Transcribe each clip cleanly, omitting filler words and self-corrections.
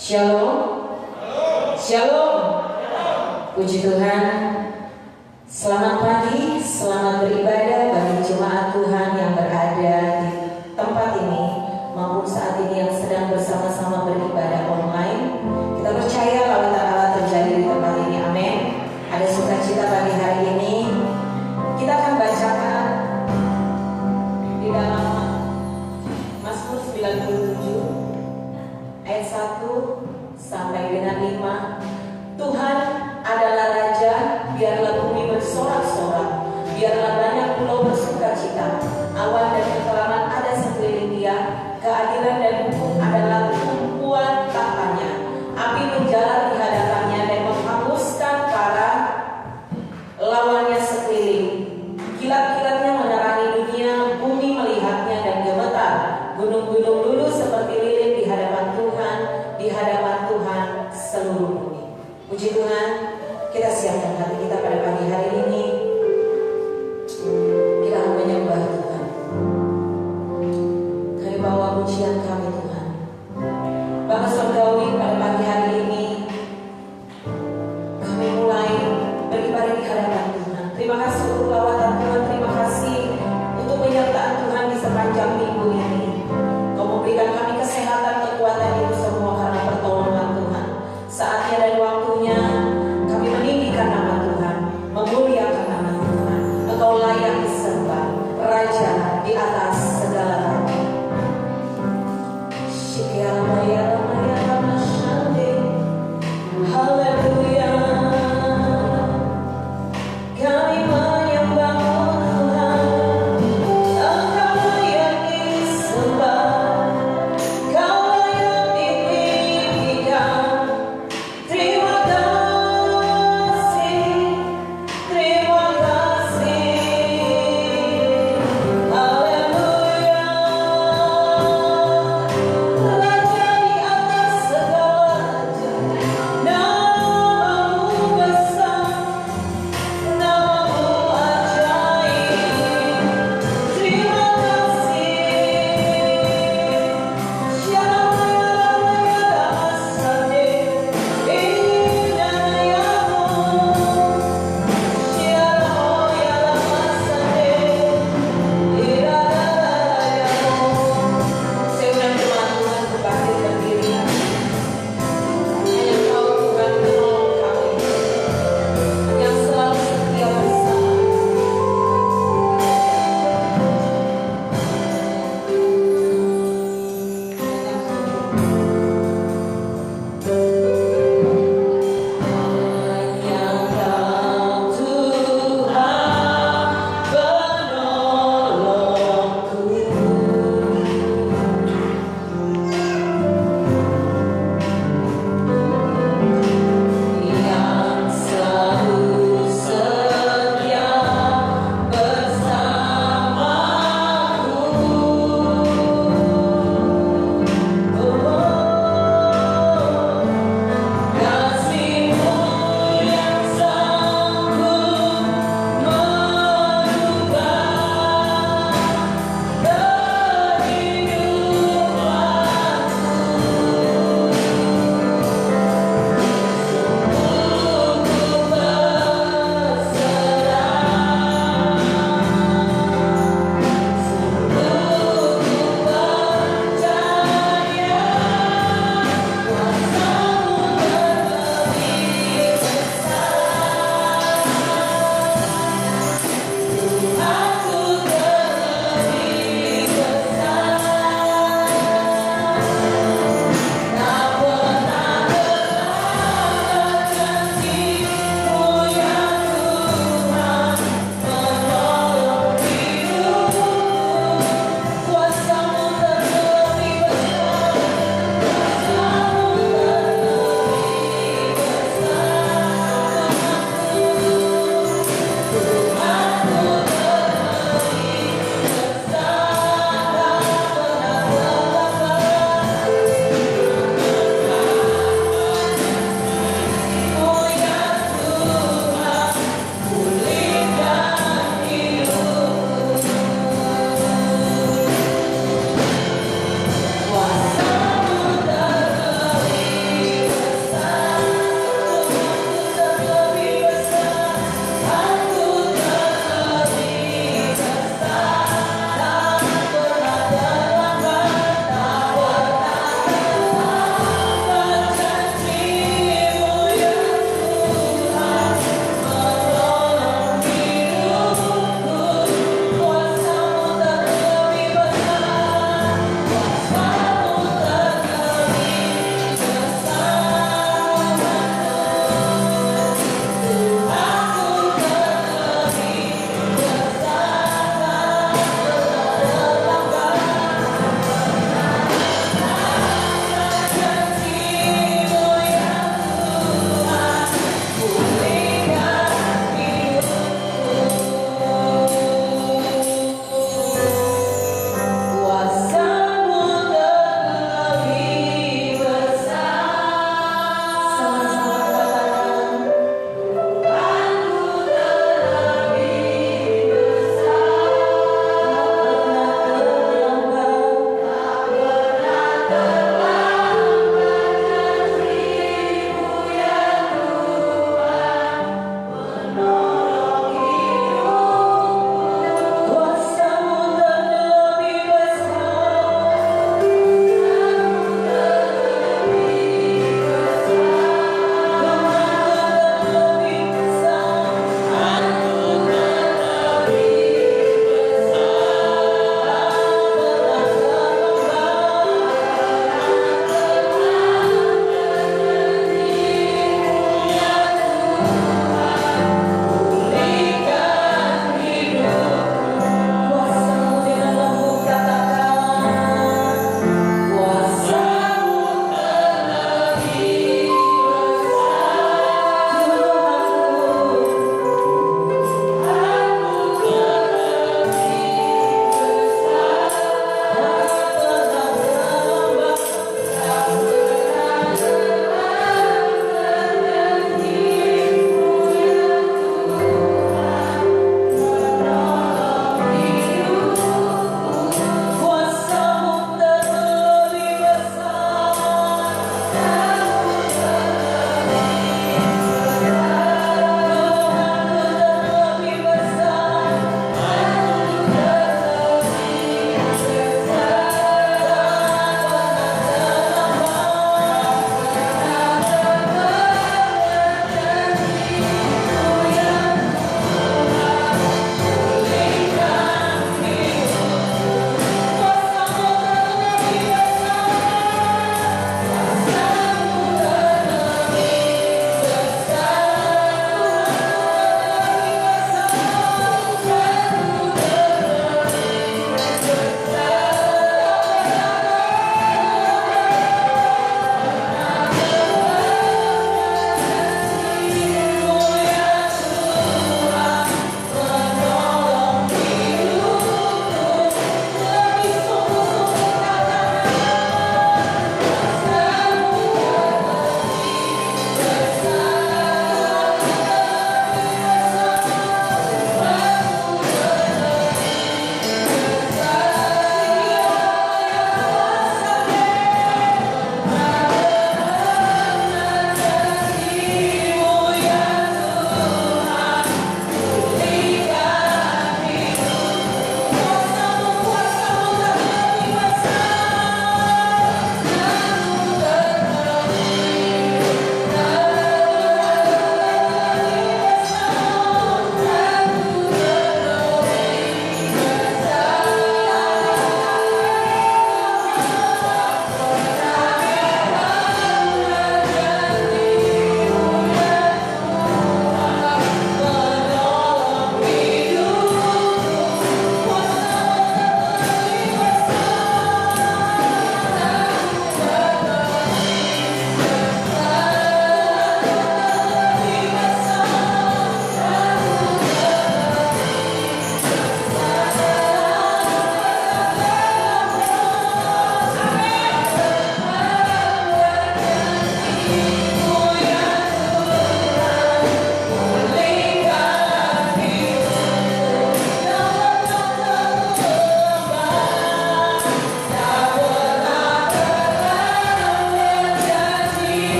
Shalom. Shalom. Puji Tuhan. Selamat pagi, selamat beribadah bagi jemaat Tuhan yang berada di tempat ini maupun saat ini yang sedang bersama-sama beribadah online. Kita percaya lawatan Allah terjadi di tempat ini. Amin. Ada sukacita pagi hari ini. Kita akan bacakan di dalam Mazmur 97 ayat 1 sampai dengan 5. Tuhan adalah Raja, biarlah bumi bersorak-sorak, biarlah banyak pulau bersukacita. Awan dan kekelaman ada sekeliling Dia, keadilan dan hukum adalah tumpuan tahtanya. Api menjalar di hadapannya dan menghanguskan para lawannya sekeliling. Kilat-kilatnya menerangi dunia, bumi melihatnya dan gemetar. Gunung-gunung luluh seperti lilin di hadapan Tuhan, di hadapan Tuhan seluruh bumi. Puji Tuhan, kita siapkan hati kita pada pagi hari ini. Kita akan menyembah Tuhan. Kami bawa pujian kami Tuhan. Bapa Surgawi, pada pagi hari ini kami mulai beribadah di hadapan Tuhan. Terima kasih untuk lawatan Tuhan, terima kasih untuk penyertaan Tuhan di sepanjang minggu ini. Kau memberikan kami kesehatan, kekuatan itu semua karena pertolongan Tuhan. Saatnya dan waktunya kami meninggikan nama Tuhan, memuliakan nama Tuhan. Engkau layak disembah, Raja di atas segala raja. Haleluya. Kami menyembah Tuhan, Engkau layak disembah, Kau layak ditinggikan. Terima kasih, terima kasih. Haleluya.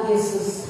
Yesus.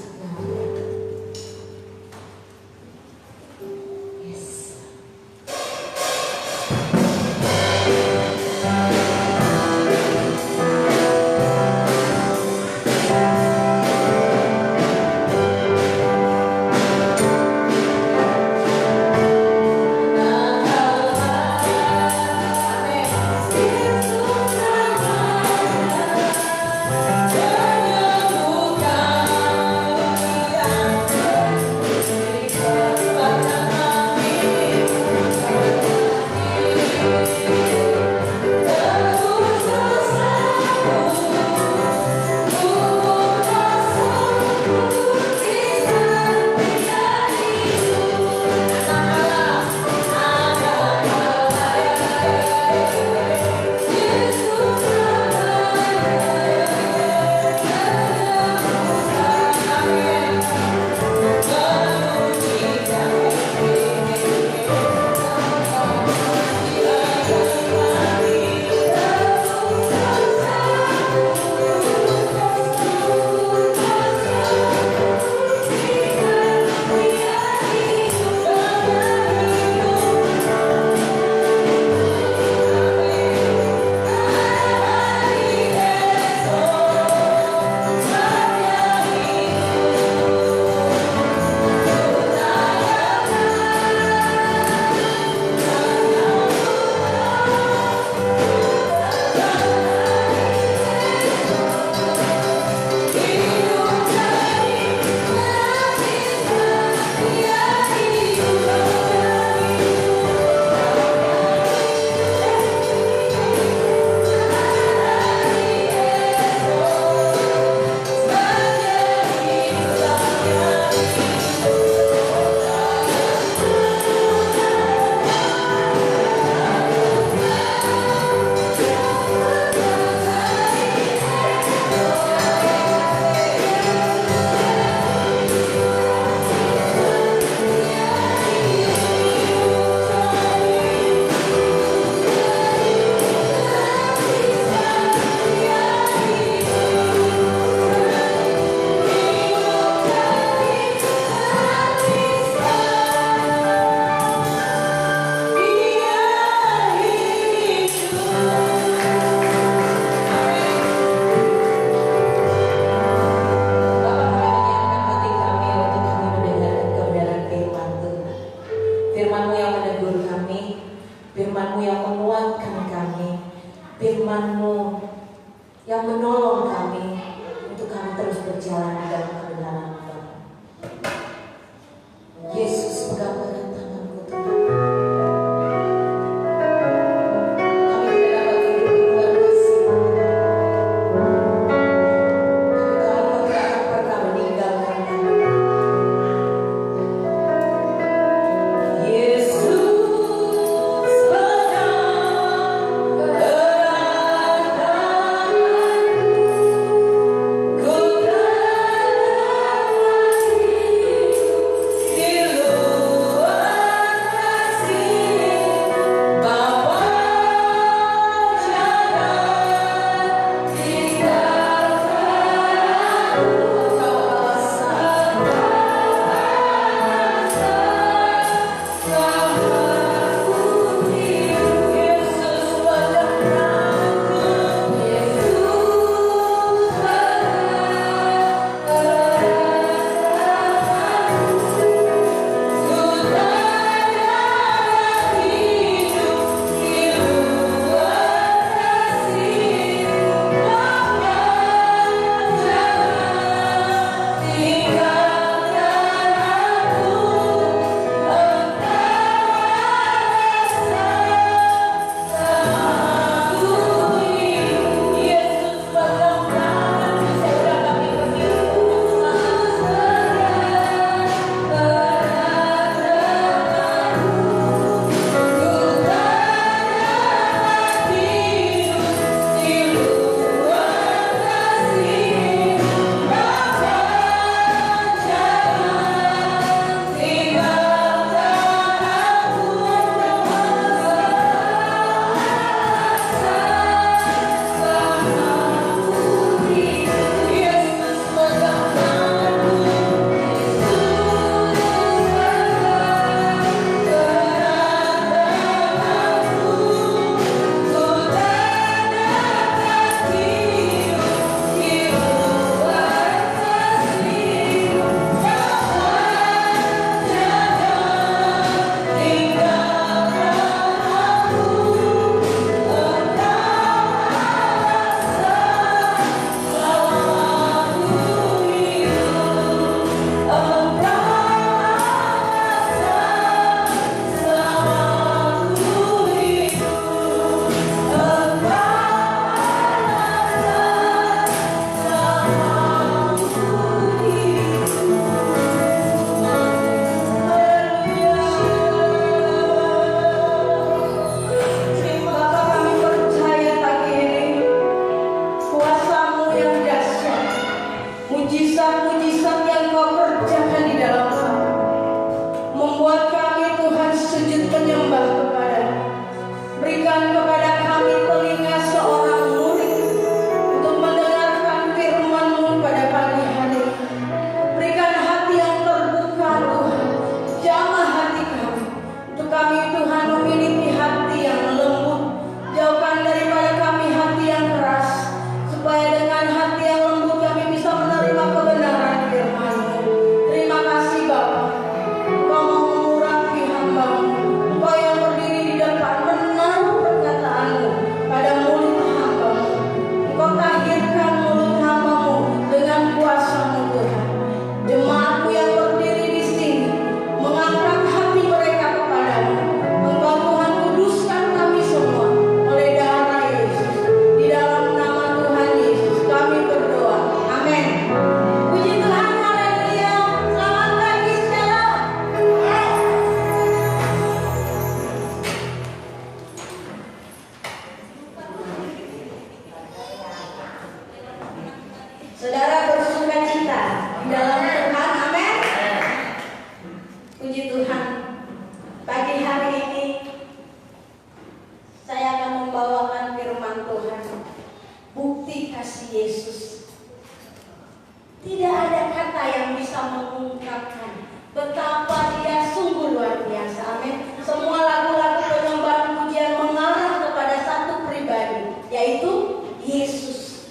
kata yang bisa mengungkapkan betapa Dia sungguh luar biasa. Amin. Semua lagu-lagu penyembahan pujian mengarah kepada satu pribadi, yaitu Yesus.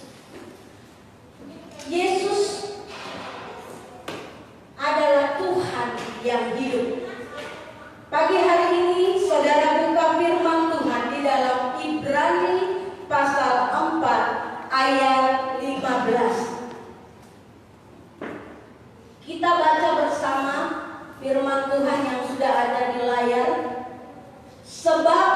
Yesus adalah Tuhan yang hidup. Pagi hari ini saudara buka firman Tuhan di dalam Ibrani pasal 4 ayat 15. Kita baca bersama firman Tuhan yang sudah ada di layar. Sebab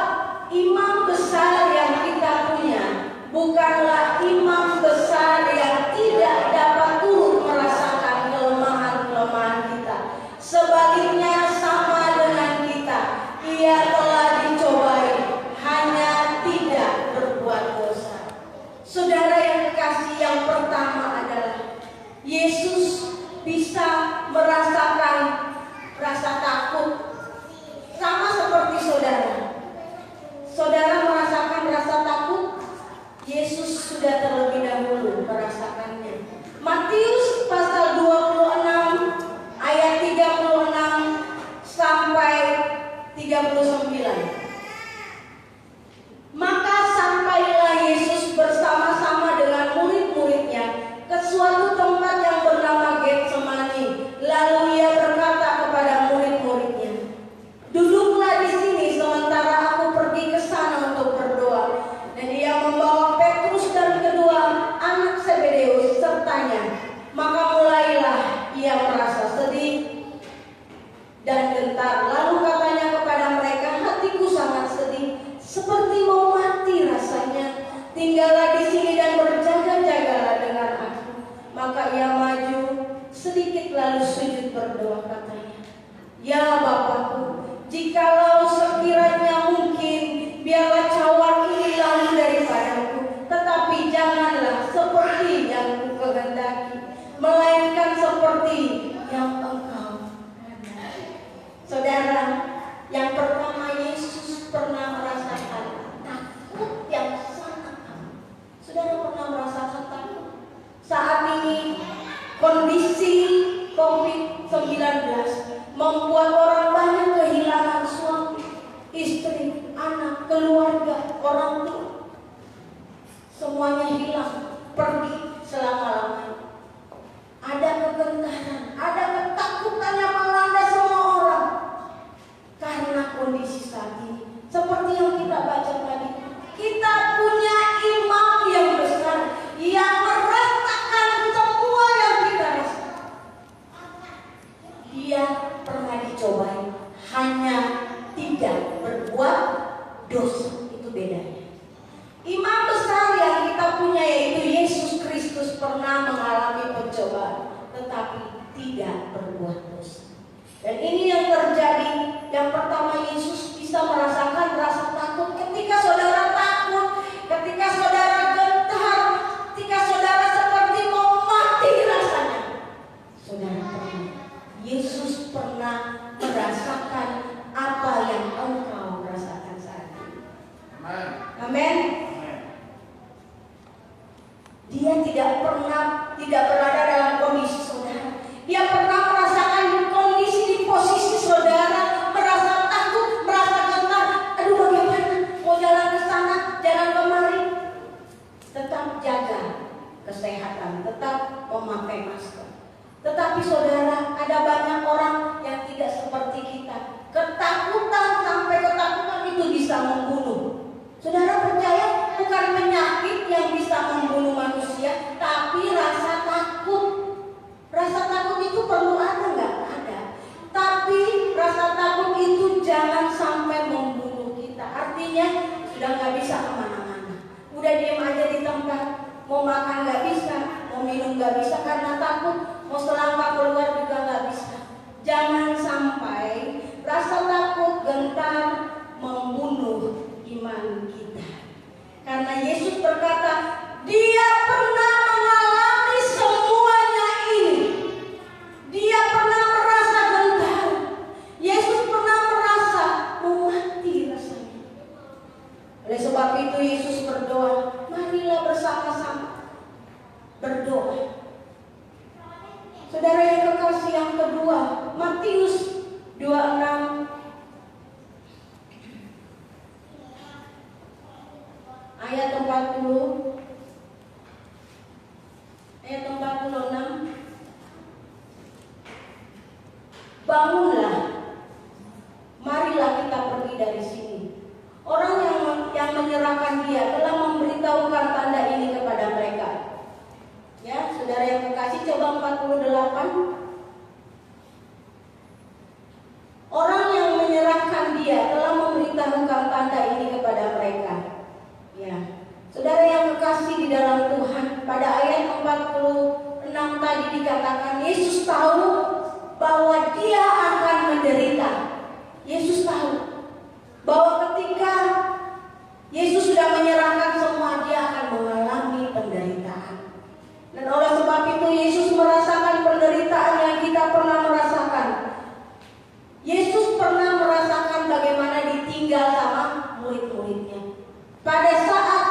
imam besar yang kita punya bukanlah imam besar yang tidak dapat turut merasakan kelemahan-kelemahan kita. Sebaliknya sama dengan kita, Ia telah dicobai, hanya tidak berbuat dosa. Saudara yang kekasih, yang pertama adalah Yesus bisa merasakan rasa takut sama seperti saudara. Saudara merasakan rasa takut, Yesus sudah terlebih dahulu merasakannya. Matius pasal 26 ayat 36 sampai 39. Maka sampailah Yesus bersama-sama dengan murid-muridnya ke suatu tempat yang bernama Getsemani. Lalu Ia berkata kepada murid-muridnya, "Duduklah di sini sementara aku pergi ke sana untuk berdoa." Dan Ia membawa Petrus dan kedua anak Zebedeus sertanya. Maka mulailah Ia merasa sedih dan gentar. Lalu katanya kepada mereka, "Hatiku sangat sedih, seperti mau mati rasanya. Tinggallah di sini dan berjaga-jagalah dengan aku." Maka Ia maju sedikit lalu sujud berdoa, katanya, "Ya Bapakku, jikalau sekiranya mungkin, biarlah cawan ini lalu daripadaku. Tetapi janganlah seperti yang kukehendaki, melainkan seperti yang Engkau kehendaki." Saudara, yang pertama, Yesus pernah merasakan takut yang sangat amat. Saudara pernah merasakan takut? Saat ini kondisi COVID-19 membuat orang banyak kehilangan suami, istri, anak, keluarga, orang tua. Semuanya hilang, pergi selama-lamanya. Ada kegentaran, ada ketakutan yang melanda semua orang karena kondisi saat ini. Seperti yang kita baca tadi, kita punya imam yang besar yang merasakan semua yang kita rasakan. Dia pernah dicobai, hanya tidak berbuat dosa. Itu bedanya. Imam besar yang kita punya yaitu Yesus Kristus pernah mengalami pencobaan, tetapi tidak berbuat dosa. Dan ini yang terjadi. Yang pertama, Yesus bisa merasakan rasa takut. Ketika saudara takut, ketika saudara gentar, ketika saudara seperti mau mati rasanya, saudara pernah. Yesus pernah merasakan apa yang engkau rasakan saat ini. Amin. Dia tidak berada dalam kondisi saudara. Dia pernah merasakan kondisi di posisi saudara, merasa takut, merasa gentar. Aduh, bagaimana? Mau jalan ke sana, jalan kemari. Tetap jaga kesehatan, tetap memakai masker. Tetapi saudara, ada banyak orang yang tidak seperti kita. Ketakutan sampai ketakutan itu bisa membunuh. Saudara percaya bukan penyakit yang bisa membunuh manusia, tapi rasa takut. Rasa takut itu perlu ada nggak? Ada. Tapi rasa takut itu jangan sampai membunuh kita. Artinya sudah nggak bisa kemana-mana. Udah diam aja di tempat. Mau makan nggak bisa, mau minum nggak bisa karena takut. Mau selangkah keluar juga nggak bisa. Jangan sampai rasa takut, gentar membunuh iman kita. Karena Yesus berkata, Dia pernah mengalami semuanya ini. Dia pernah merasa gentar. Yesus pernah merasa mau mati rasanya. Oleh sebab itu Yesus berdoa, marilah bersama-sama berdoa. Saudara yang kekasih, yang kedua, Matius 26 ayat 40 ayat 46. Bangunlah, marilah kita pergi dari sini. Orang yang menyerahkan dia telah memberitahukan tanda ini kepada mereka. Ya, saudara yang kekasih, coba 48. Orang yang menyerahkan dia telah memberitahukan tanda ini kepada mereka. Ya, saudara yang kekasih di dalam Tuhan, pada ayat 46 tadi dikatakan Yesus tahu bahwa dia akan menderita. Yesus tahu bahwa ketika Yesus sudah menyerahkan semua, dia akan mengalami penderitaan. Dan oleh sebab itu Yesus merasakan penderitaan yang kita pernah merasakan. Yesus pernah merasakan bagaimana ditinggal sama murid-muridnya. Pada saat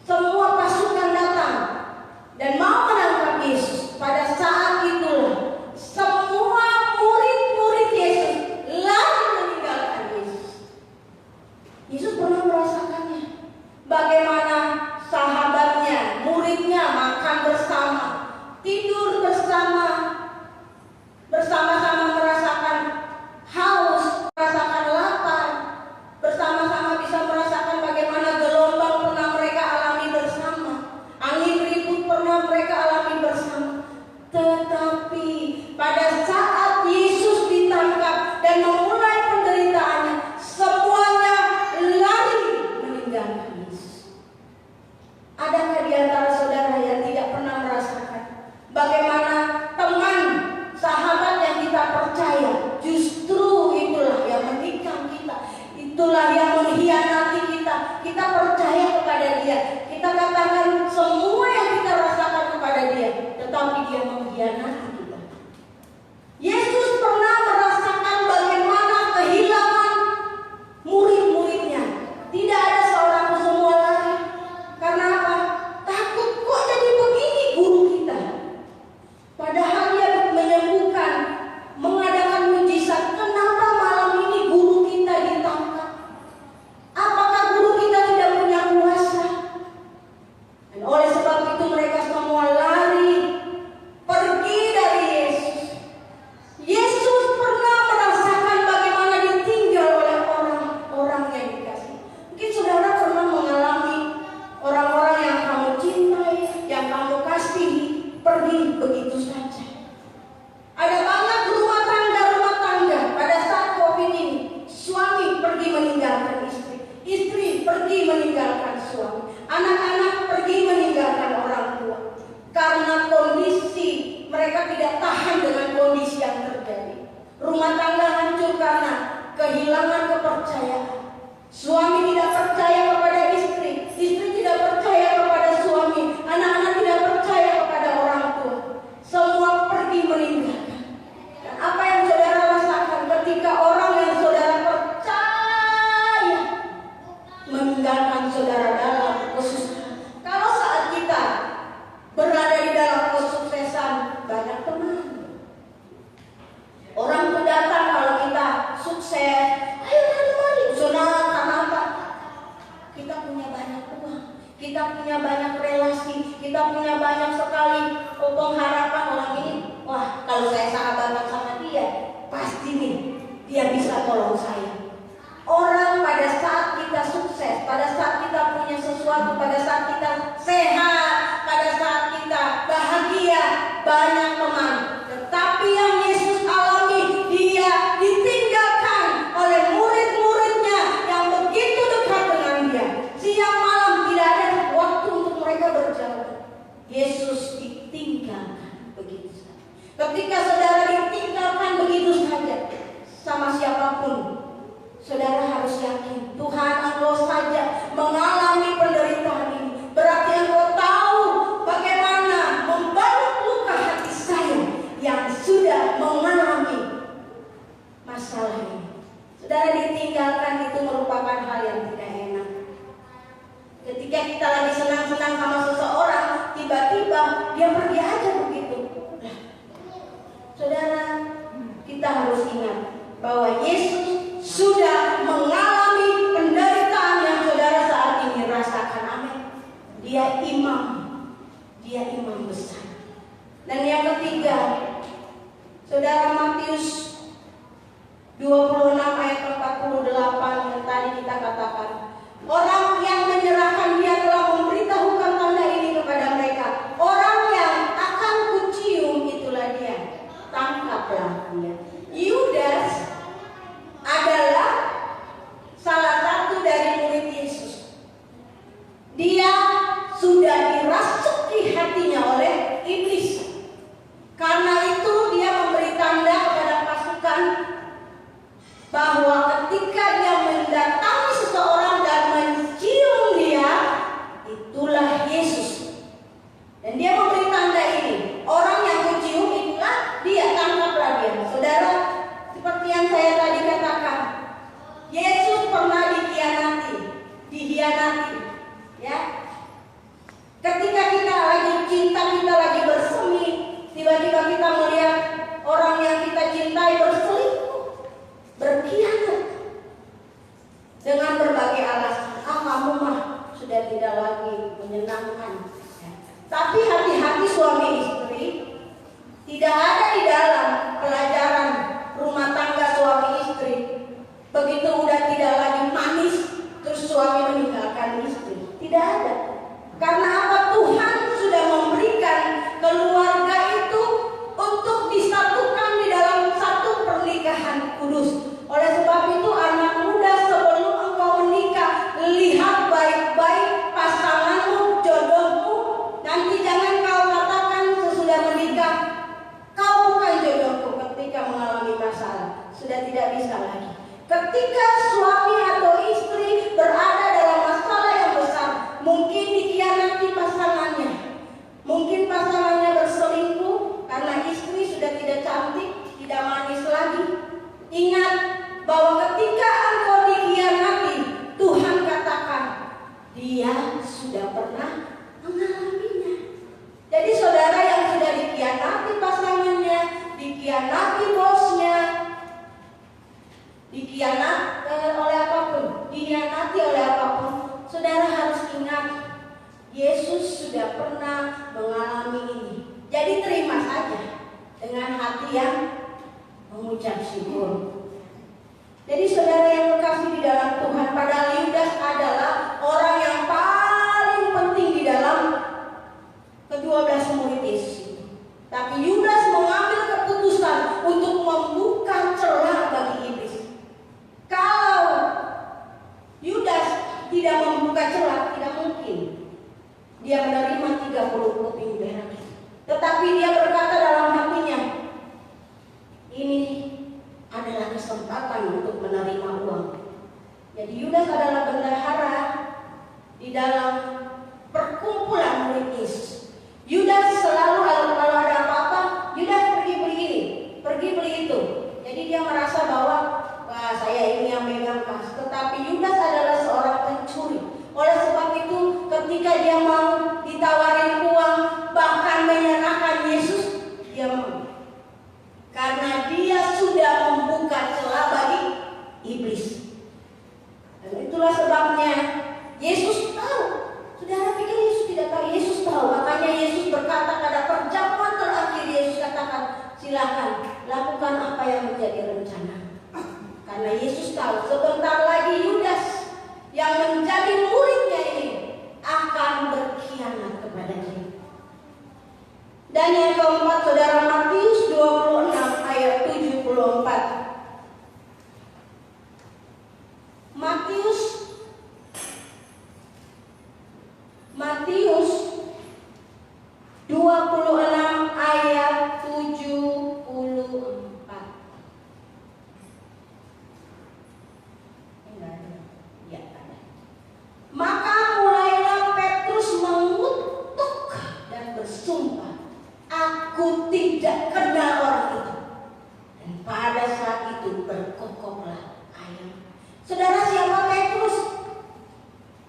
semua pasukan datang dan mau menangkap Yesus, pada saat itulah semua murid-murid Yesus lari meninggalkan Yesus. Yesus pernah merasakannya. Bagaimana sahabatnya, muridnya makan bersama, tidur bersama, bersama-sama merasakan haus, merasakan lapar, bersama-sama bisa merasakan bagaimana gelombang pernah mereka alami bersama, angin ribut pernah mereka alami bersama. Tetapi pada saat Yesus ditangkap dan memulai penderitaannya, semuanya lari meninggalkan Yesus. Adakah di antara saudara yang tidak pernah merasakan bagaimana teman, sahabat yang kita percaya justru itulah yang menikam kita, itulah yang mengkhianati kita. Kita percaya kepada dia, kita katakan semua yang kita rasakan kepada dia, tetapi dia mengkhianati kita. Yesus pernah merasakan bagaimana kehilangan murid-muridnya. Tidak ada seorang pun, semua lari. Karena apa? Takut, kok jadi begini guru kita. Padahal dia menyembuhkan, mengadakan mujizat. Kenapa malam ini guru kita ditangkap? Apakah guru kita tidak punya kuasa? Dan oleh sebab itu mereka semua lari, pergi dari Yesus. Yesus pernah merasakan bagaimana ditinggal oleh orang-orang yang dikasih. Mungkin saudara pernah mengalami orang-orang yang kamu cintai, yang kamu kasihi, pergi begitu saja. Ada banyak rumah tangga pada saat COVID ini, suami pergi meninggalkan istri, istri pergi meninggalkan suami, anak-anak pergi meninggalkan orang tua. Karena kondisi mereka tidak tahan dengan kondisi yang terjadi. Rumah tangga hancur karena kehilangan kepercayaan. Suami tidak percaya kepada istri, istri tidak percaya kepada suami, anak-anak tidak percaya kepada orang tua. Semua pergi meninggalkan. Dan apa yang saudara rasakan ketika orang yang saudara percaya meninggalkan saudara dalam kesusahan? Kalau saat kita berada di dalam kesuksesan, banyak teman. Orang itu datang kalau kita sukses, ayo mari, saudara, karena apa? Kita punya banyak uang, kita punya banyak relasi, kita punya banyak sekali pengharapan. Orang ini, wah, kalau saya sahabatan sama dia, pasti nih dia bisa tolong saya. Orang pada saat kita sukses, pada saat kita punya sesuatu, pada saat kita sehat, pada saat kita bahagia, banyak teman. Tetapi yang Yesus alami, dia ditinggalkan oleh murid-muridnya yang begitu dekat dengan dia. Siang malam tidak ada waktu untuk mereka berjalan. Yesus ditinggalkan begitu saja. Ketika saudara ditinggalkan begitu saja sama siapapun, saudara harus yakin Tuhan, engkau saja mengalami penderitaan ini. Berarti engkau tahu bagaimana membalut luka hati saya yang sudah mengalami masalah ini. Saudara, ditinggalkan itu merupakan hal yang tidak enak. Ketika kita lagi senang-senang sama seseorang, tiba-tiba dia pergi aja begitu. Nah, ingat bahwa Yesus sudah mengalami penderitaan yang saudara saat ini rasakan. Amin. Dia imam besar. Dan yang ketiga, saudara, Matius 26 ayat 48 yang tadi kita katakan, orang yang menyerahkan dia telah memberitahukan tanda ini kepada mereka. Orang yang akan kucium itulah dia, tangkaplah dia. Yudas adalah salah satu dari murid Yesus. Dia sudah dirasuki hatinya oleh iblis. Karena itu dia memberi tanda kepada pasukan bahwa ketika dia mendatangi seseorang dan mencium dia, itulah Yesus. Dan dia memberi tanda ini, orang yang kucium itulah dia, tangkaplah dia. Saudara, seperti yang saya tadi katakan, Yesus pernah dihianati, ya. Ketika kita lagi cinta, kita lagi bersemi, tiba-tiba kita melihat orang yang kita cintai berselingkuh, berkhianat dengan berbagai alasan. Kamu mah sudah tidak lagi menyenangkan. Tapi hati-hati suami istri, tidak ada di dalam pelajaran rumah tangga suami istri. Begitu udah tidak lagi manis, terus suami meninggalkan istri. Tidak ada. Karena apa? Tuhan sudah memberikan keluarga itu untuk disatukan di dalam satu pernikahan kudus. Oleh sebab itu, anak muda, sebelum engkau menikah, lihat baik-baik pasanganmu, jodohmu. Nanti jangan kau katakan sesudah menikah, kau bukan jodohku. Ketika mengalami masalah, sudah tidak bisa lagi. Ketika suami atau istri berada dalam masalah yang besar, mungkin dikhianati pasangannya, mungkin pasangannya berselingkuh karena istri sudah tidak cantik, tidak manis lagi. Ingat bahwa ketika engkau dikhianati, Tuhan katakan dia sudah pernah mengalaminya. Jadi saudara yang sudah dikhianati pasangannya, dikhianati bosnya, dikhianati oleh apapun, saudara harus ingat Yesus sudah pernah mengalami ini. Jadi terima saja dengan hati yang mengucap syukur. Jadi saudara yang terkasih di dalam Tuhan, padahal Yudas adalah orang yang paling penting di dalam ke-12 murid Yesus. Tapi Yudas mengambil keputusan untuk membuka celah bagi iblis. Kalau Yudas tidak membuka celah, tidak mungkin dia menerima 30 keping perak. Tetapi dia berkata dalam hatinya, ini adalah kesempatan untuk menerima uang. Jadi Yudas adalah bendahara di dalam perkumpulan murid Yesus. Yudas selalu kalau ada apa-apa, Yudas pergi beli ini, pergi beli itu. Jadi dia merasa bahwa wah, saya ini yang megang kas. Tetapi Yudas adalah seorang pencuri. Oleh sebab itu, ketika dia mau ditawarin uang, bahkan menyerahkan Yesus, dia mau. Karena dia sudah membuka celah bagi iblis. Dan itulah sebabnya Yesus tahu. Saudara pikir Yesus tidak tahu? Yesus tahu. Makanya Yesus berkata pada perjamuan terakhir, Yesus katakan, silakan lakukan apa yang menjadi rencana. Karena Yesus tahu sebentar lagi Yudas yang menjadi muridnya ini akan berkhianat kepada dia. Dan yang keempat, saudara, Matius 26 ayat 74. Matius 26 ayat 74. Maka mulailah Petrus mengutuk dan bersumpah, aku tidak kenal orang itu. Dan pada saat itu berkokoklah air. Saudara, siapa Petrus?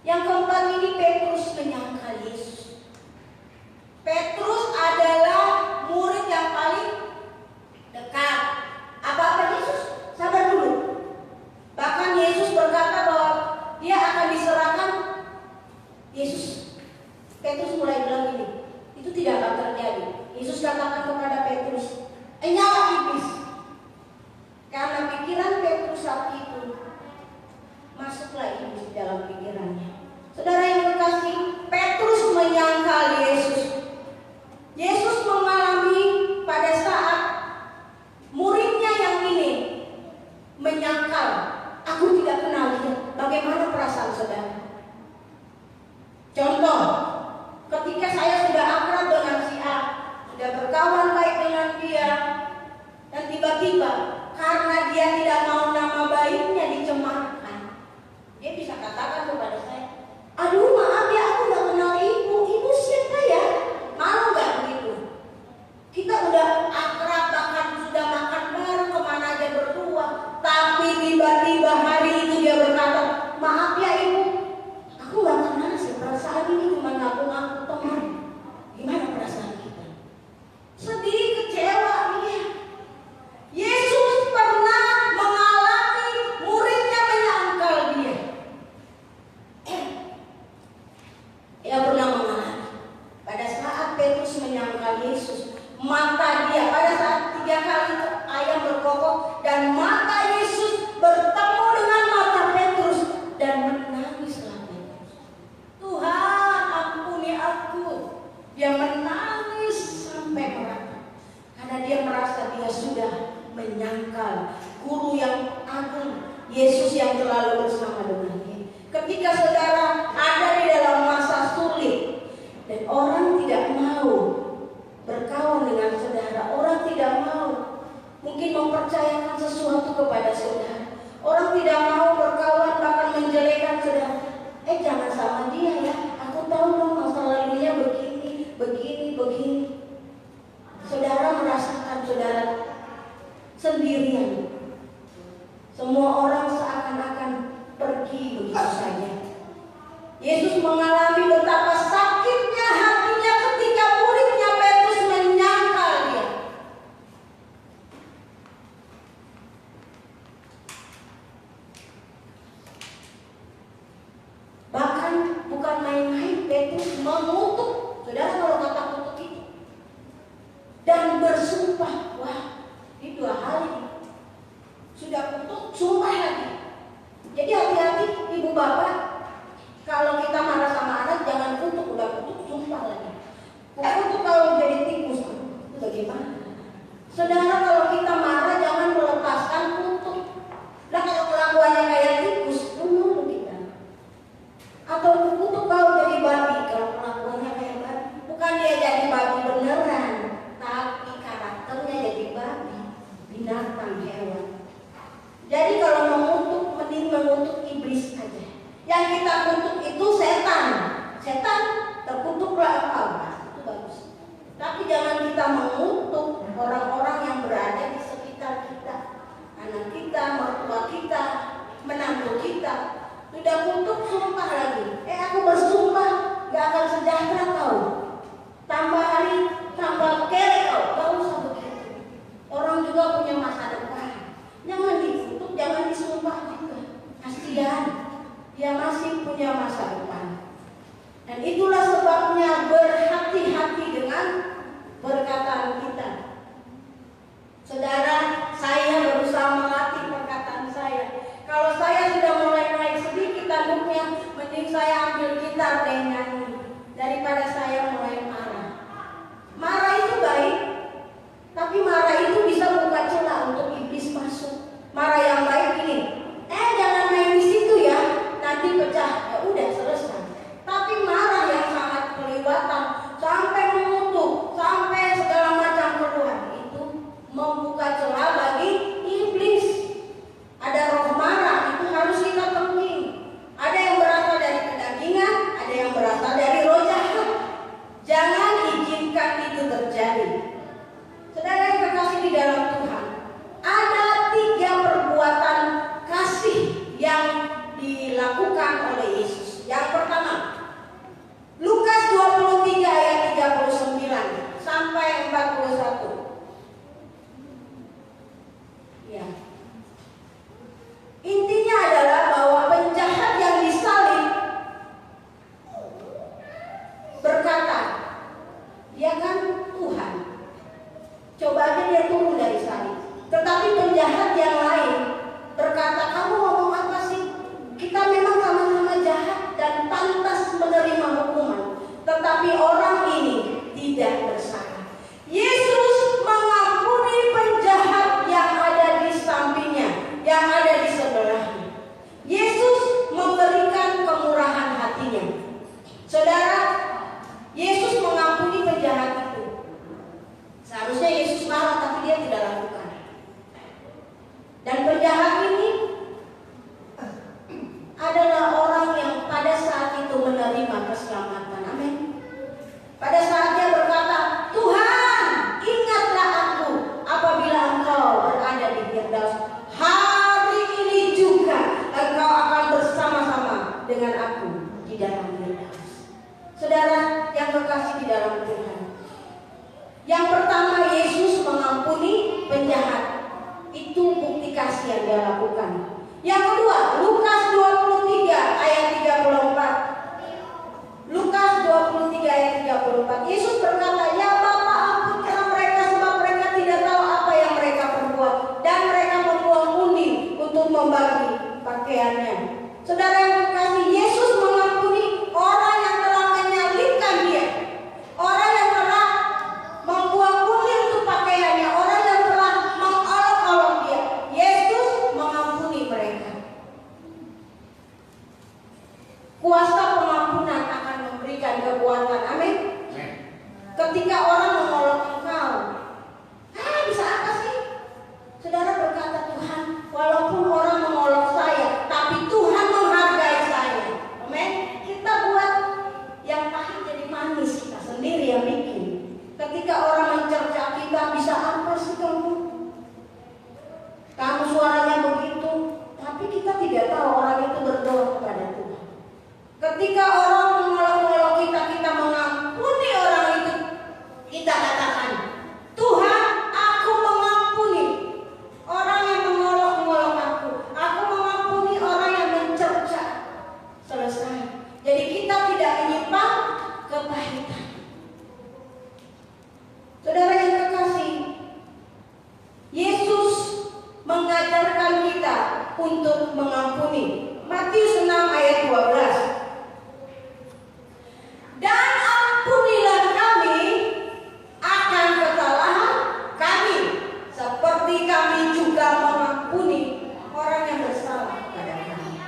Yang keempat ini, Petrus menyangka Yesus. Petrus adalah murid yang paling dekat. Apa Yesus Nyala iblis. Karena pikiran Petrus saat itu, masuklah iblis dalam pikirannya. Saudara yang terkasih, Petrus menyangkal Yesus. Yesus mengalami pada saat muridnya yang ini menyangkal, aku tidak kenal dia. Bagaimana perasaan saudara? Contoh, ketika saya sudah akrab dengan si A, sudah berkawan baik dengan dia, dan tiba-tiba karena dia tidak mau nama baiknya dicemarkan, dia bisa katakan kepada saya, aduh maaf ya, aku gak kenal ibu. Ibu siapa ya? Malu gak begitu? Kita udah akrab, bahkan sudah makan bareng, kemana aja berdua. Tapi tiba-tiba hari itu dia berkata, maaf ya ibu, aku gak kenal sih, perasaan ini cuma ngaku-ngaku teman. Gimana perasaan kita? Sedih, kecewa dia. Yesus pernah mengalami muridnya menyangkal dia. Dia pernah mengalami pada saat Petrus menyangkal Yesus, mata dia pada saat 3 kali itu ayam berkokok dan mata Yesus bertemu dengan mata Petrus dan menangislah Petrus. Tuhan ampuni aku. Dia menangis sampai merata karena dia merasa dia sudah menyangkal guru yang agung, Yesus yang selalu bersama dengannya. Ketika saudara ada di dalam masa sulit dan orang tidak mau berkawan dengan saudara, orang tidak mau mungkin mempercayakan sesuatu kepada saudara, orang tidak mau berkawan bahkan menjelekan saudara, jangan sama dia ya, aku tahu dong masa lalunya begini. Saudara merasakan saudara sendirian. Semua orang seakan-akan pergi begitu saja. Yesus mengalami betapa sakitnya hatinya ketika muridnya Petrus menyangkal dia. Bahkan bukan main-main, Petrus mengutuk. Saudara kalau kata kutuk itu, dan bersumpah, wah ini 2 hari sudah kutuk, sumpah lagi. Jadi hati-hati ibu bapak, kalau kita marah sama anak jangan kutuk, udah kutuk sumpah lagi. Kutuk kalau jadi tikus, itu bagaimana? Saudara kalau kita marah jangan melepaskan kutuk. Lah kalau kelakuannya kayak tikus, dulu kita. Atau kutuk kalau jadi babi, kalau kelakuannya kayak babi, bukan dia jadi babi beneran, tapi karakternya jadi babi, binatang, hewan. Jadi kalau mengutuk, mending mengutuk iblis aja. Yang kita kutuk itu setan. Setan terkutuklah engkau, itu bagus. Tapi jangan kita mengutuk orang-orang yang berada di sekitar kita, anak kita, mertua kita, menantu kita. Sudah kutuk, sumpah lagi. Aku bersumpah gak akan sejahtera kau. Tambah hari, tambah kere kau. Gak usah begitu. Orang juga punya masa depan. Jangan dikutuk, jangan disumpah juga. Kasihan, dia masih punya masa depan. Dan itulah sebabnya berhati-hati dengan perkataan kita. Saudara, saya berusaha melatih perkataan saya. Kalau saya sudah mulai naik sedikit tanduknya, mending saya ambil gitar dan nyanyi daripada saya mulai marah. Marah itu baik, tapi marah itu bisa buka celah untuk iblis masuk. Marah yang baik ini, jangan main di situ ya, nanti pecah. Ya udah selesai. Tapi marah yang sangat kelewatan sampai mengutuk, sampai segala macam keluhan, itu membuka celah bagi iblis. Ada roh marah, itu harus kita temui. Ada yang berasal dari kedagingan, ada yang berasal dari roh jahat. Jangan izinkan itu terjadi. Saudara yang terkasih di dalam Tuhan, ada 3 perbuatan salib, dia turun dari salib. Tetapi penjahat yang lain berkata, kamu ngomong apa sih? Kita memang sama-sama jahat dan pantas menerima hukuman. Tetapi orang ini tidak bersalah. Yesus mengampuni penjahat yang ada di sampingnya, yang ada di sebelahnya. Yesus memberikan kemurahan hatinya. Saudara, Yesus mengampuni penjahat itu. Seharusnya Yesus marah, tapi dia tidak lakukan. Dan penjahat ini adalah orang yang pada saat itu menerima keselamatan. Amin. Pada saat dia berkata, Tuhan, ingatlah aku apabila Engkau berada di Firdaus. Hari ini juga Engkau akan bersama-sama dengan aku di dalam Firdaus. Saudara yang terkasih di dalam Tuhan, yang pertama, Yesus mengampuni penjahat. Itu bukti kasih yang dia lakukan. Yang kedua, Lukas 23 ayat 34. Lukas 23 ayat 34. Yesus berkata, ya Bapa, ampunilah mereka sebab mereka tidak tahu apa yang mereka perbuat. Dan mereka membuang undi untuk membagi pakaiannya. Saudara yang terkasih, Yesus mengampuni orang yang telah menyalibkan dia, orang yang telah membuang undi untuk pakaiannya, orang yang telah mengolok-olok dia. Yesus mengampuni mereka. Kuasa pengampunan akan memberikan kekuatan. Amin. Ketika orang mengolok engkau, bisa apa sih? Saudara berkata, Tuhan, walaupun orang mengolok saya, tapi Tuhan menghargai saya. Amin. Kita buat yang pahit jadi manis, kita sendiri yang bikin. Ketika orang mencerca kita, bisa apa sih kamu? Kamu suaranya begitu, tapi kita tidak tahu orang itu berdoa kepada Tuhan. Ketika orang mengolok-olok kita, kita mengampuni orang itu. Kita katakan, Tuhan, aku mengampuni orang yang mengolok-olok aku. Aku mengampuni orang yang mencerca. Selesai. Jadi kita tidak menyimpan kepahitan. Saudara yang terkasih, Yesus mengajarkan kita untuk mengampuni. Matius 6 ayat 12. Dan ampunilah kami akan kesalahan kami, seperti kami juga mengampuni orang yang bersalah kepada kami.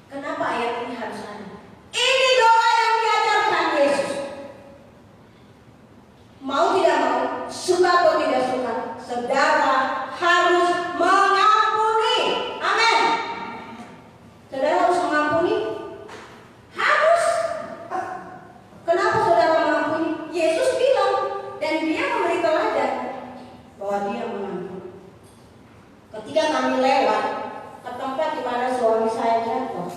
Kenapa ayat ini harus ada? Ini doa yang diajarkan Yesus. Mau tidak mau, suka atau tidak suka, saudara harus mengampuni. Amin. Saudara harus mengampuni. Harus. Kenapa saudara mengampuni? Yesus bilang, dan dia memberi teladan bahwa dia mengampuni. Ketika kami lewat ke tempat di mana suami saya jatuh,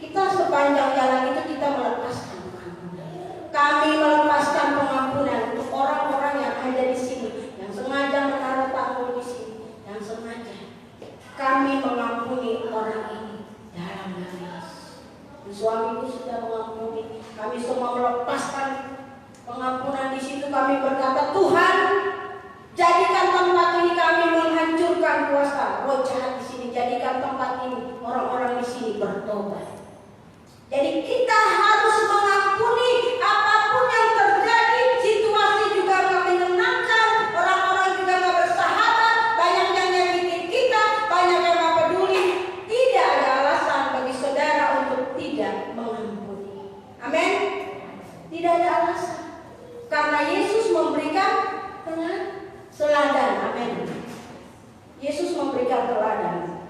kita sepanjang jalan itu kita melepaskan pengampunan. Kami melepaskan pengampunan untuk orang-orang yang ada di sini, yang sengaja menaruh tamu di sini, yang sengaja. Kami mengampuni orang ini dalam nama Yesus. Suamiku sudah mengampuni. Kami semua melepaskan pengampunan di situ. Kami berkata, Tuhan, jadikan tempat ini, kami menghancurkan kuasa roh jahat di sini. Jadikan tempat ini, orang-orang di sini bertobat. Jadi kita harus mengampuni apapun yang terjadi. Situasi juga gak menyenangkan, orang-orang juga gak bersahabat, banyak yang nyakitin kita, banyak yang gak peduli. Tidak ada alasan bagi saudara untuk tidak mengampuni. Amin. Tidak ada alasan, karena Yesus memberikan teladan. Amin. Yesus memberikan teladan.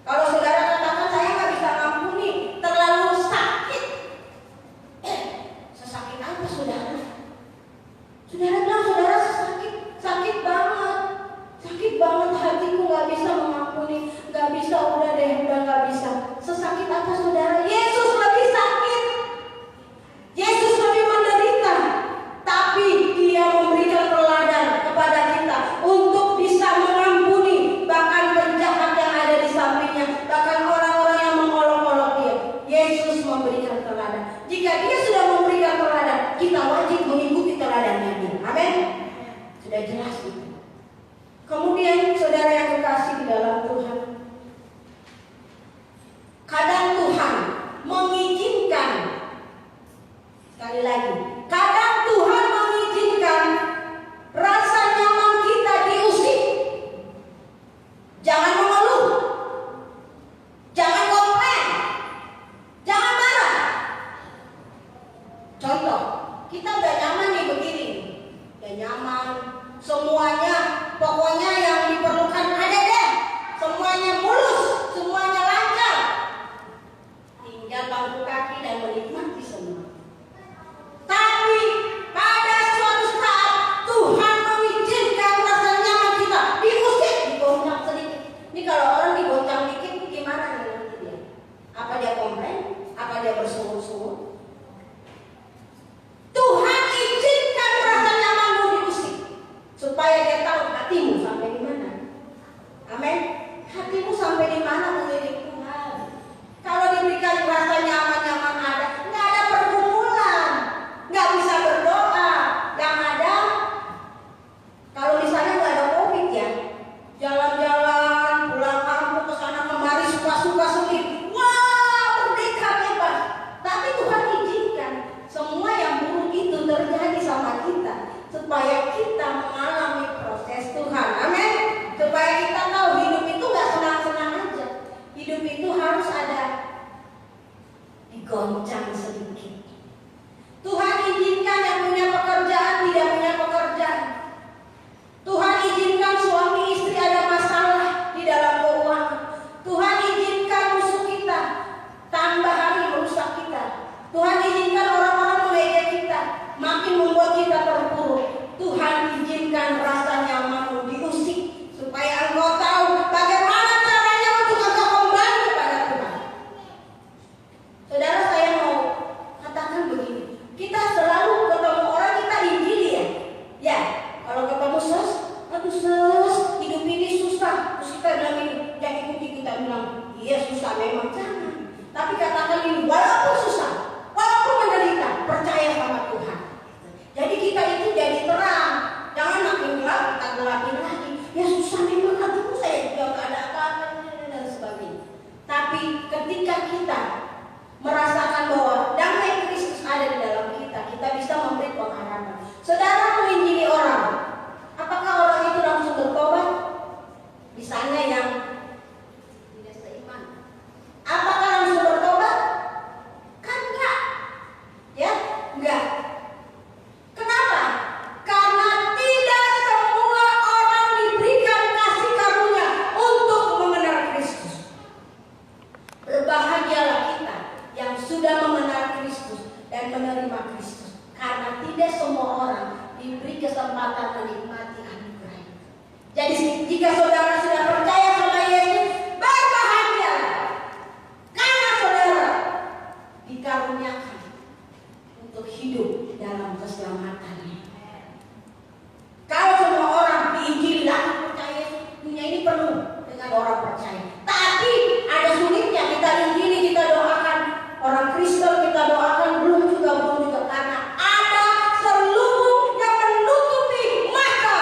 Kalau saudara katakan saya nggak bisa ngampuni, terlalu sakit, Semuanya, pokoknya yang diperlukan ada deh. Semuanya mulus, semuanya lancar. Tinggal bangku kaki dan menikmati semua. Tapi pada suatu saat Tuhan mengizinkan rasa nyaman kita diusik, digoncang sedikit. Ini kalau orang digoncang dikit gimana nih nanti dia? Apa dia komplain? Apa dia bersungut-sungut? Tuhan izinkan rasa nyamanmu diusik supaya dia tahu hatimu sampai di mana. Amin. Hatimu sampai di mana mengiring Tuhan. Kalau diberikan rasa nyaman-nyaman ada, nggak ada pergumulan, nggak bisa berdoa. Yang ada, kalau misalnya nggak ada COVID ya, jalan-jalan, pulang kampung ke sana kemari suka-suka sendiri. Wah, merdeka bebas. Tapi Tuhan izinkan semua yang buruk itu terjadi sama kita supaya kita mengalami proses Tuhan. Amin. Supaya kita tahu hidup itu nggak senang-senang aja. Hidup itu harus ada digoncang sedikit. Tuhan izinkan yang punya pekerjaan tidak punya pekerjaan. Tuhan izinkan suami istri ada masalah di dalam keuangan. Tuhan izinkan musuh kita tambah hari merusak kita. Tuhan izinkan orang-orang mengejek kita, makin membuat kita terpuruk. Tuhan izinkan rasa nyamanmu diusik supaya engkau tahu bagaimana caranya untuk engkau kembali kepada Tuhan. Saudara, saya mau katakan begini, kita selalu ketemu orang kita injili ya. Ya, kalau ketemu aduh hidup ini susah. Terus kita bilang ini, yang ikuti kita bilang, iya susah memang, jangan. Tapi katakan ini, walaupun susah, walaupun menderita, percaya sama Tuhan. Jadi kita itu jadi terang. Jangan makin gelap, kita gelapin lagi. Ya susah memang, aduh saya juga gak ada apa-apa dan sebagainya. Tapi ketika kita merasakan bahwa damai Kristus ada di dalam kita, kita bisa memberi pengharapan. Saudara menginjili orang, apakah orang itu langsung bertobat? Misalnya yang tidak seiman, apakah langsung bertobat? Kan enggak. Ya, enggak. Kenapa? Karena tidak semua orang diberikan kasih karunia untuk mengenal Kristus. Berbahagialah kita yang sudah mengenal Kristus dan menerima Kristus. Karena tidak semua orang diberi kesempatan menikmati anugerah. Jadi jika saudara sudah percaya sama Yesus, berbahagialah. Karena saudara dikaruniakan untuk hidup dalam keselamatannya. Kalau semua orang diinjili lalu percaya, dunia ini penuh dengan orang percaya. Tapi ada sulitnya, kita injili, kita doakan orang Kristen, kita doakan belum juga karena ada selubung yang menutupi mata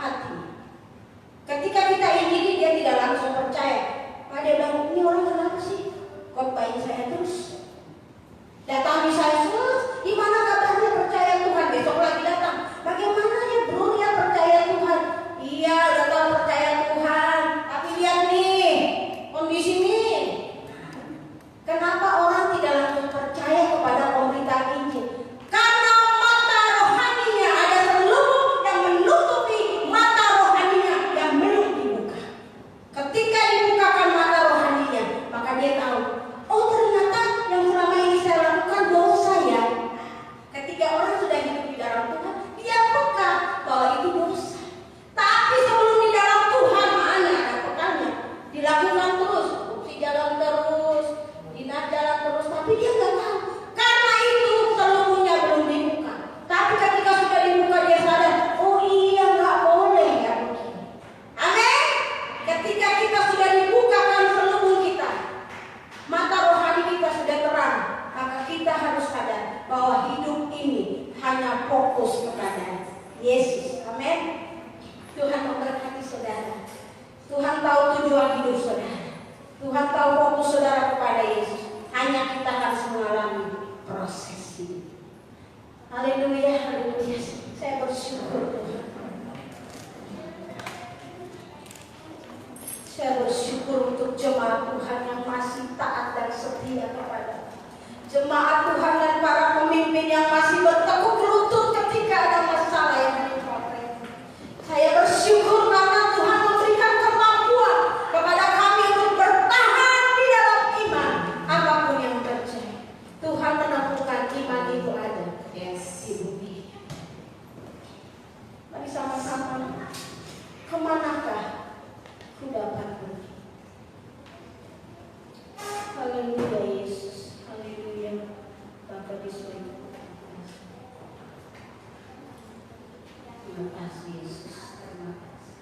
hati. Ketika kita injili, dia tidak langsung percaya. Dia bilang, ini orang kenapa sih? Khotbahin saya terus, datang di saya terus, gimana kabarnya percaya Tuhan? Besok lagi datang, bagaimana ya bro ya percaya Tuhan? Iya udah tahu percaya Tuhan, tapi lihat nih kondisi nih. Kenapa orang tidak langsung percaya kepada pemberitaan Injil? Karena mata rohaninya ada selubung yang menutupi mata rohaninya yang belum dibuka. Ketika dibukakan mata rohaninya, maka dia tahu, oh ternyata yang selama ini saya lakukan dosa ya. Ketika orang sudah hidup di dalam Tuhan, dia peka bahwa itu dosa. Tapi sebelum di dalam Tuhan, mana ada pekanya? Dilakukan terus, fungsi jalan terus, dinas jalan terus, tapi dia nggak tahu. Karena itu selubungnya belum dibuka. Tapi ketika sudah dibuka, dia sadar, oh iya nggak boleh ya begini. Amin. Ketika kita sudah dibukakan selubung kita, mata rohani kita sudah terang, maka kita harus sadar bahwa hidup ini hanya fokus kepada Yesus. Amin. Tuhan memberkati saudara. Tuhan tahu tujuan hidup saudara. Tuhan tahu fokus saudara kepada Yesus. Hanya kita harus mengalami proses hidup. Haleluya, haleluya. Saya bersyukur Tuhan. Saya bersyukur untuk jemaat Tuhan yang masih taat dan setia kepada jemaat Tuhan dan para pemimpin yang masih bertekuk lutut ketika ada masalah yang menimpa mereka. Terima kasih Yesus. Terima kasih.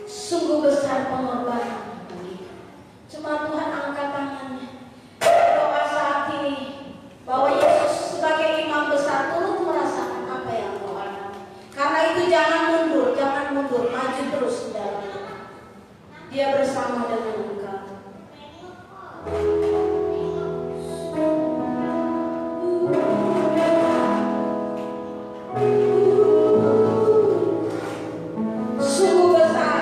Sungguh besar pengorbanan bagi cuma Tuhan angkat tangannya. Doa saat ini bahwa Yesus sebagai imam besar turut merasakan apa yang kau alami. Karena itu jangan mundur, maju terus di dalam Dia bersama dengan engkau. Sungguh besar.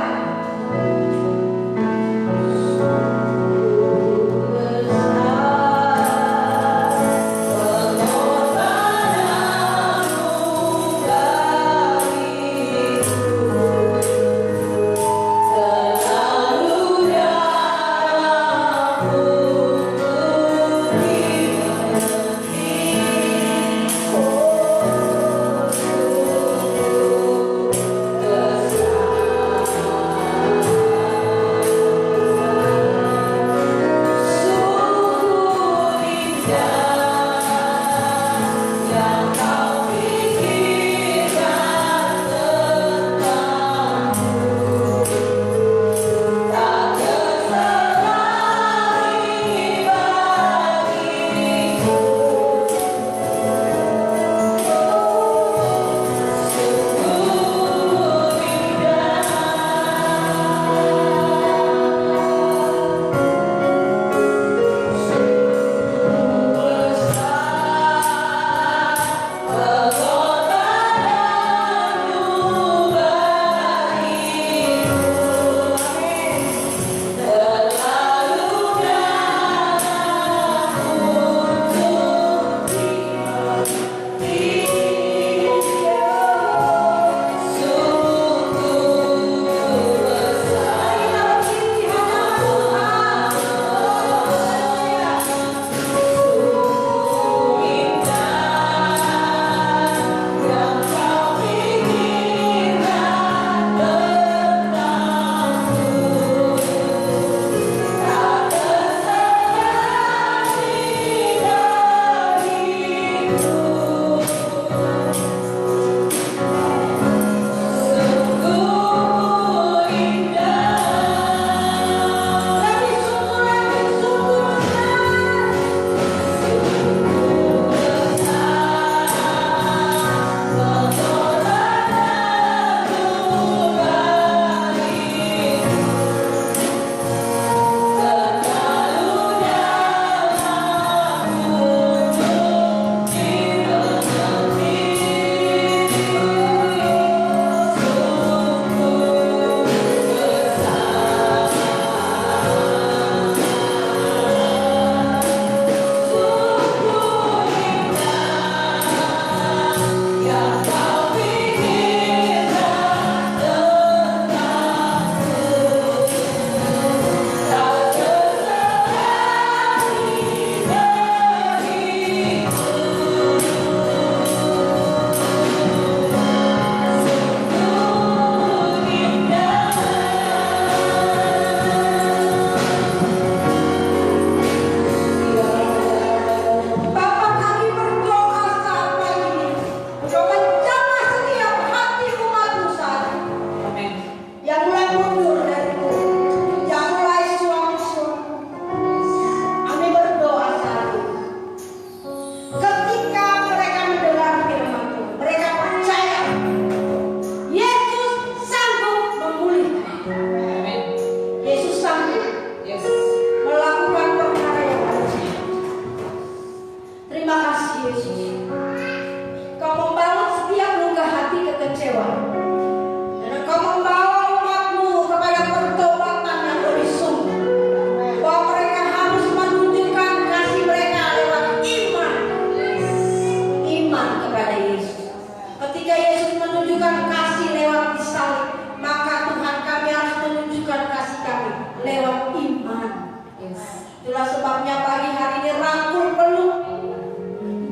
Itulah sebabnya pagi hari ini rangkul peluk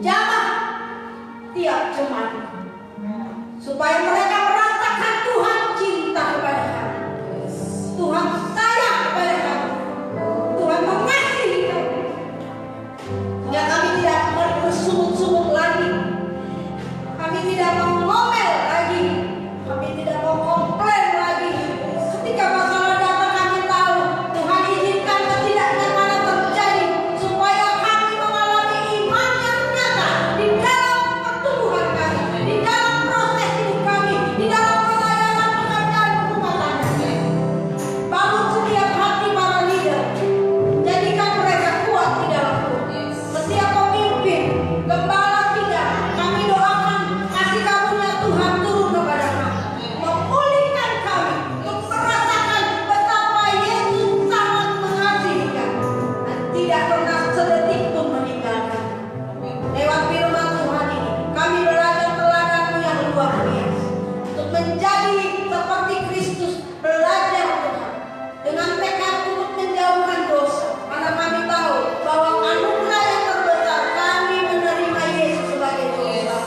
jamah tiap jemaat supaya mereka merasakan Tuhan cinta kepada kami, Tuhan sayang kepada kami, Tuhan mengasihi kami, sehingga kami tidak bersungut-sungut lagi, kami tidak mau ngomel lagi. Kami tidak mau komplain lagi. Ketika masalah datang kami tahu Tuhan izinkan ketidaknyamanan terjadi supaya kami mengalami iman yang nyata di dalam pertumbuhan kami, di dalam proses hidup kami, di dalam pelayanan pekerjaan rumah tangga. Bangun setiap hati para leader, jadikan mereka kuat di dalam Tuhan. Setiap pemimpin, gembala kita, kami doakan kasih karunia Tuhan turun kepada kami, memulihkan kami untuk merasakan betapa Yesus sangat mengasihi kami dan tidak pernah sedetik pun meninggalkan. Lewat firman Tuhan ini, kami belajar teladan yang luar biasa untuk menjadi seperti Kristus, belajar Tuhan dengan tekad untuk menjauhkan dosa, karena kami tahu bahwa anugerah yang terbesar kami menerima Yesus sebagai dosa,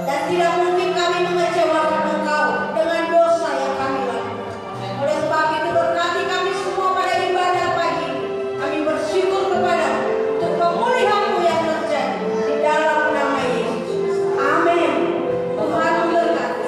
dan tidak mungkin kami mengecewakan Engkau dengan dosa yang kami lakukan. Oleh sebab itu berkati kami semua pada ibadah pagi ini. Kami bersyukur kepada-Mu untuk pemulihan-Mu yang terjadi di dalam nama Yesus. Amin. Tuhan memberkati.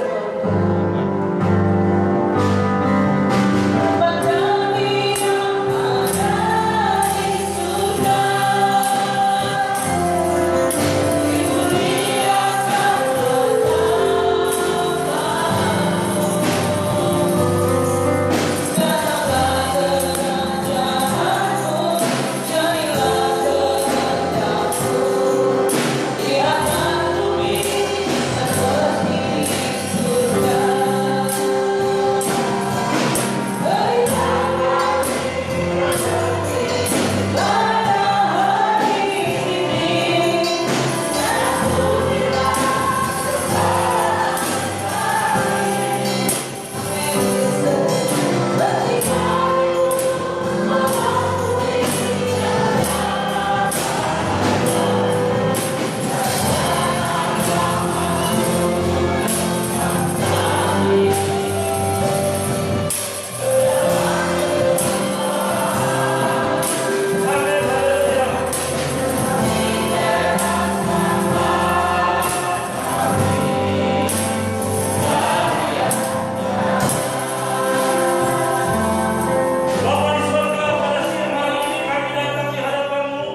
Bapa di surga, pada siang hari ini kami datang di hadapan-Mu.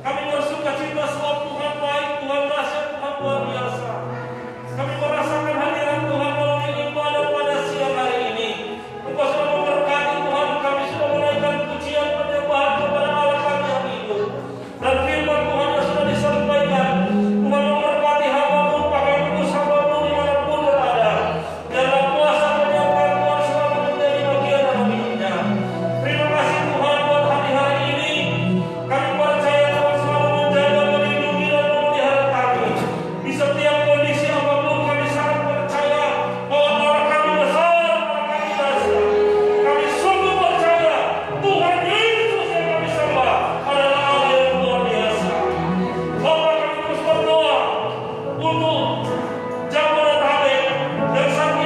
Kami bersuka cita sebab Tuhan baik, Tuhan dahsyat, Tuhan luar biasa. Kami merasakan hadirat Tuhan melalui ibadah pada siang hari ini. Engkau sudah memberkati Tuhan, kami sudah menaikkan pujian penyembahan kepada Allah kami yang hidup. Dan firman Tuhan yang sudah disampaikan, Tuhan memberkati hamba-Mu, pakai kudus hamba-Mu dimanapun berada. Biarlah kuasa penyembahan Tuhan selalu menjadi bagian dalam hidupnya. Terima kasih Tuhan buat hari-hari ini. Kami percaya Tuhan selalu menjaga, melindungi dan memelihara kami. Di setiap kondisi apapun kami sangat percaya bahwa Allah kami besar, Allah kami dahsyat. Kami sungguh percaya Tuhan Yesus yang kami sembah adalah Allah yang luar biasa. Bapa, kami terus berdoa untuk Jagoan Halep yang satu